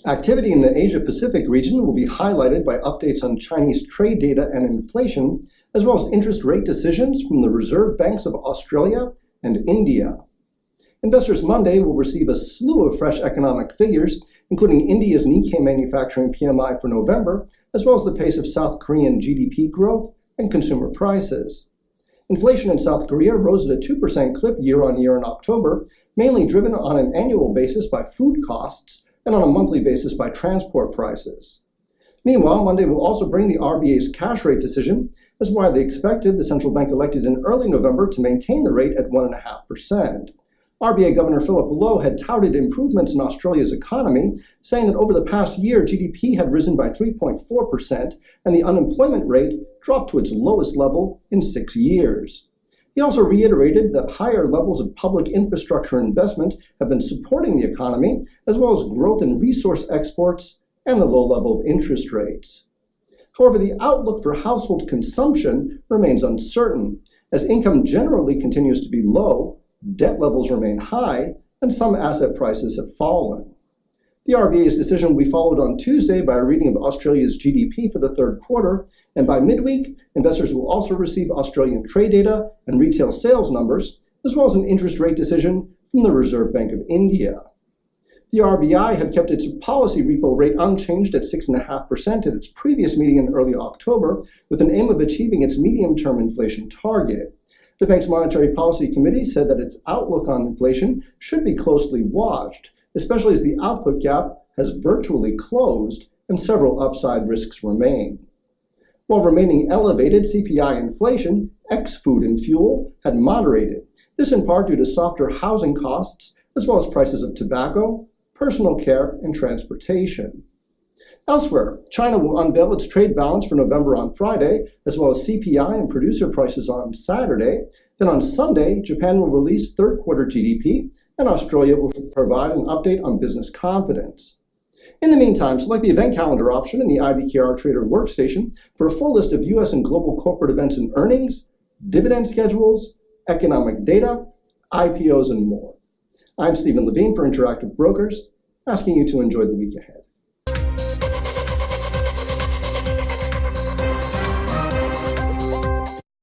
Activity in the Asia-Pacific region will be highlighted by updates on Chinese trade data and inflation, as well as interest rate decisions from the reserve banks of Australia and India. Investors Monday will receive a slew of fresh economic figures, including India's Nikkei manufacturing PMI for November, as well as the pace of South Korean GDP growth and consumer prices. Inflation in South Korea rose at a 2% clip year-on-year in October, mainly driven on an annual basis by food costs and on a monthly basis by transport prices. Meanwhile, Monday will also bring the RBA's cash rate decision, as widely expected, the central bank elected in early November to maintain the rate at 1.5%. RBA Governor Philip Lowe had touted improvements in Australia's economy, saying that over the past year, GDP had risen by 3.4%, and the unemployment rate dropped to its lowest level in 6 years. He also reiterated that higher levels of public infrastructure investment have been supporting the economy, as well as growth in resource exports and the low level of interest rates. However, the outlook for household consumption remains uncertain, as income generally continues to be low, debt levels remain high, and some asset prices have fallen. The RBA's decision will be followed on Tuesday by a reading of Australia's GDP for the third quarter, and by midweek, investors will also receive Australian trade data and retail sales numbers, as well as an interest rate decision from the Reserve Bank of India. The RBI had kept its policy repo rate unchanged at 6.5% at its previous meeting in early October, with an aim of achieving its medium-term inflation target. The bank's Monetary Policy Committee said that its outlook on inflation should be closely watched, especially as the output gap has virtually closed and several upside risks remain. While remaining elevated, CPI inflation, ex-food and fuel, had moderated, this in part due to softer housing costs, as well as prices of tobacco, personal care, and transportation. Elsewhere, China will unveil its trade balance for November on Friday, as well as CPI and producer prices on Saturday. Then on Sunday, Japan will release third quarter GDP, and Australia will provide an update on business confidence. In the meantime, select the event calendar option in the IBKR Trader workstation for a full list of U.S. and global corporate events and earnings, dividend schedules, economic data, IPOs, and more. I'm Steven Levine for Interactive Brokers, asking you to enjoy the week ahead.